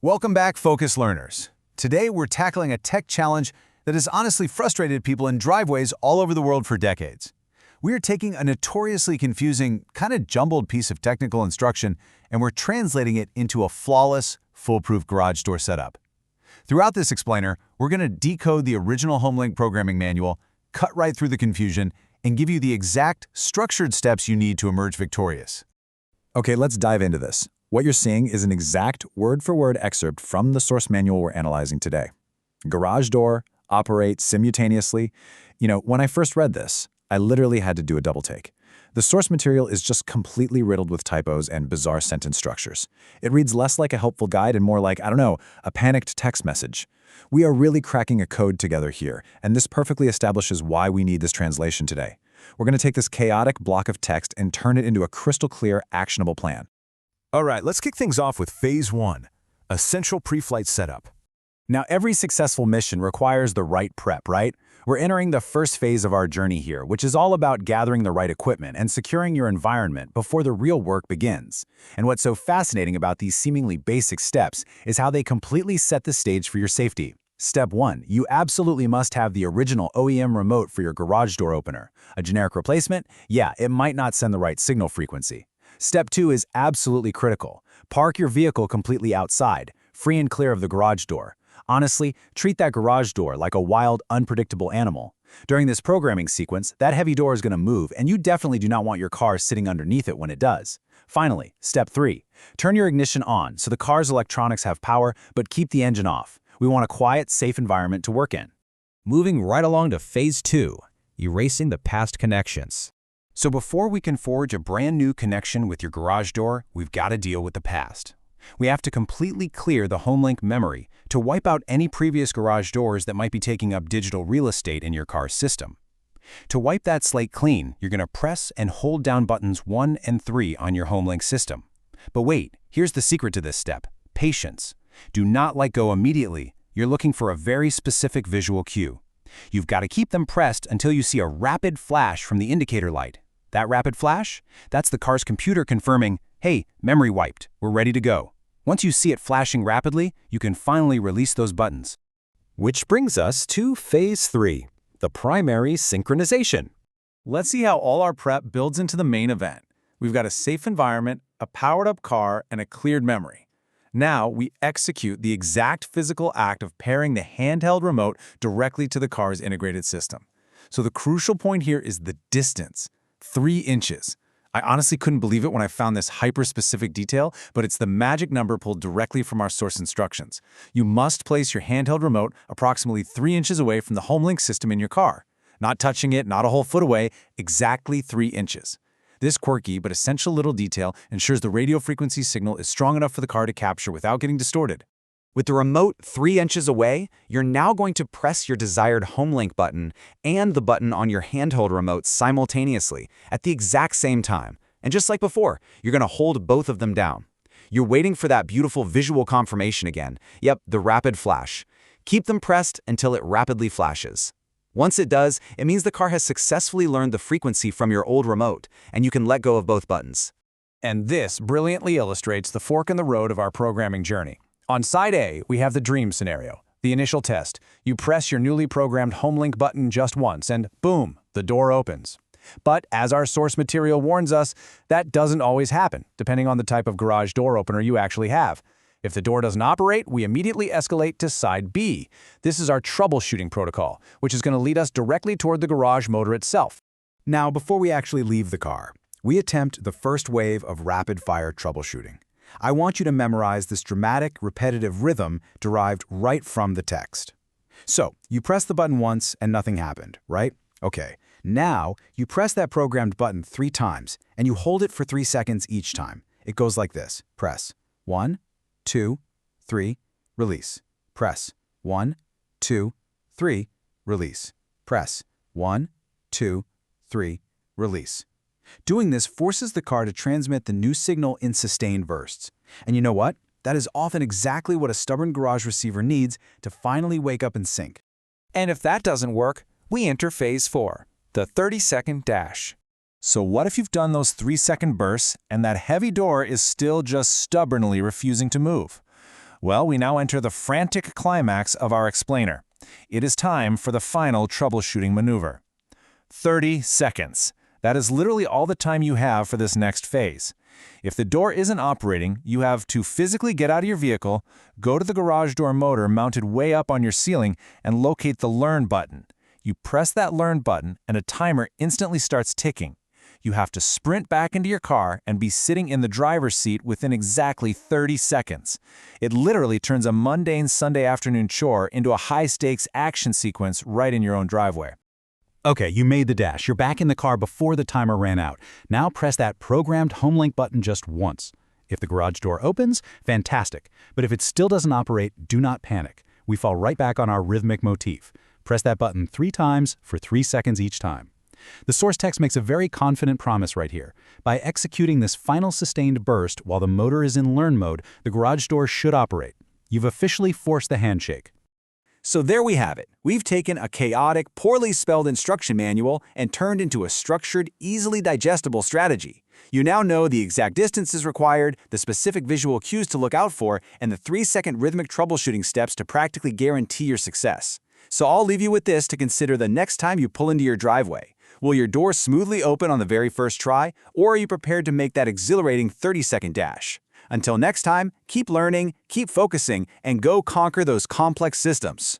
Welcome back, Focus Learners. Today, we're tackling a tech challenge that has honestly frustrated people in driveways all over the world for decades. We are taking a notoriously confusing, kind of jumbled piece of technical instruction, and we're translating it into a flawless, foolproof garage door setup. Throughout this explainer, we're going to decode the original HomeLink programming manual, cut right through the confusion, and give you the exact, structured steps you need to emerge victorious. Okay, let's dive into this. What you're seeing is an exact word-for-word excerpt from the source manual we're analyzing today. Garage door, operate simultaneously. When I first read this, I literally had to do a double take. The source material is just completely riddled with typos and bizarre sentence structures. It reads less like a helpful guide and more like, a panicked text message. We are really cracking a code together here, and this perfectly establishes why we need this translation today. We're going to take this chaotic block of text and turn it into a crystal clear, actionable plan. All right, let's kick things off with Phase 1, Essential Pre-Flight Setup. Now, every successful mission requires the right prep, right? We're entering the first phase of our journey here, which is all about gathering the right equipment and securing your environment before the real work begins. And what's so fascinating about these seemingly basic steps is how they completely set the stage for your safety. Step 1, you absolutely must have the original OEM remote for your garage door opener. A generic replacement? Yeah, it might not send the right signal frequency. Step 2 is absolutely critical. Park your vehicle completely outside, free and clear of the garage door. Honestly, treat that garage door like a wild, unpredictable animal. During this programming sequence, that heavy door is going to move, and you definitely do not want your car sitting underneath it when it does. Finally, Step 3. Turn your ignition on so the car's electronics have power, but keep the engine off. We want a quiet, safe environment to work in. Moving right along to Phase 2, erasing the past connections. So before we can forge a brand new connection with your garage door, we've got to deal with the past. We have to completely clear the HomeLink memory to wipe out any previous garage doors that might be taking up digital real estate in your car's system. To wipe that slate clean, you're going to press and hold down buttons 1 and 3 on your HomeLink system. But wait, here's the secret to this step: patience. Do not let go immediately. You're looking for a very specific visual cue. You've got to keep them pressed until you see a rapid flash from the indicator light. That rapid flash? That's the car's computer confirming, hey, memory wiped, we're ready to go. Once you see it flashing rapidly, you can finally release those buttons. Which brings us to Phase 3, the primary synchronization. Let's see how all our prep builds into the main event. We've got a safe environment, a powered-up car, and a cleared memory. Now, we execute the exact physical act of pairing the handheld remote directly to the car's integrated system. So the crucial point here is the distance. 3 inches. I honestly couldn't believe it when I found this hyper-specific detail, but it's the magic number pulled directly from our source instructions. You must place your handheld remote approximately 3 inches away from the HomeLink system in your car. Not touching it, not a whole foot away, exactly 3 inches. This quirky but essential little detail ensures the radio frequency signal is strong enough for the car to capture without getting distorted. With the remote 3 inches away, you're now going to press your desired HomeLink button and the button on your handheld remote simultaneously at the exact same time. And just like before, you're going to hold both of them down. You're waiting for that beautiful visual confirmation again. Yep, the rapid flash. Keep them pressed until it rapidly flashes. Once it does, it means the car has successfully learned the frequency from your old remote, and you can let go of both buttons. And this brilliantly illustrates the fork in the road of our programming journey. On side A, we have the dream scenario, the initial test. You press your newly programmed HomeLink button just once and boom, the door opens. But as our source material warns us, that doesn't always happen, depending on the type of garage door opener you actually have. If the door doesn't operate, we immediately escalate to side B. This is our troubleshooting protocol, which is going to lead us directly toward the garage motor itself. Now, before we actually leave the car, we attempt the first wave of rapid-fire troubleshooting. I want you to memorize this dramatic, repetitive rhythm derived right from the text. So, you press the button once and nothing happened, right? Okay, now you press that programmed button 3 times and you hold it for 3 seconds each time. It goes like this. Press 1, 2, 3, release. Press 1, 2, 3, release. Press 1, 2, 3, release. Doing this forces the car to transmit the new signal in sustained bursts. And you know what? That is often exactly what a stubborn garage receiver needs to finally wake up and sync. And if that doesn't work, we enter Phase 4, the 30-second dash. So what if you've done those 3-second bursts and that heavy door is still just stubbornly refusing to move? Well, we now enter the frantic climax of our explainer. It is time for the final troubleshooting maneuver. 30 seconds. That is literally all the time you have for this next phase. If the door isn't operating, you have to physically get out of your vehicle, go to the garage door motor mounted way up on your ceiling, and locate the Learn button. You press that Learn button, and a timer instantly starts ticking. You have to sprint back into your car and be sitting in the driver's seat within exactly 30 seconds. It literally turns a mundane Sunday afternoon chore into a high-stakes action sequence right in your own driveway. Okay, you made the dash. You're back in the car before the timer ran out. Now press that programmed HomeLink button just once. If the garage door opens, fantastic. But if it still doesn't operate, do not panic. We fall right back on our rhythmic motif. Press that button 3 times for 3 seconds each time. The source text makes a very confident promise right here. By executing this final sustained burst while the motor is in Learn mode, the garage door should operate. You've officially forced the handshake. So there we have it. We've taken a chaotic, poorly spelled instruction manual and turned into a structured, easily digestible strategy. You now know the exact distances required, the specific visual cues to look out for, and the 3-second rhythmic troubleshooting steps to practically guarantee your success. So I'll leave you with this to consider the next time you pull into your driveway. Will your door smoothly open on the very first try, or are you prepared to make that exhilarating 30-second dash? Until next time, keep learning, keep focusing, and go conquer those complex systems.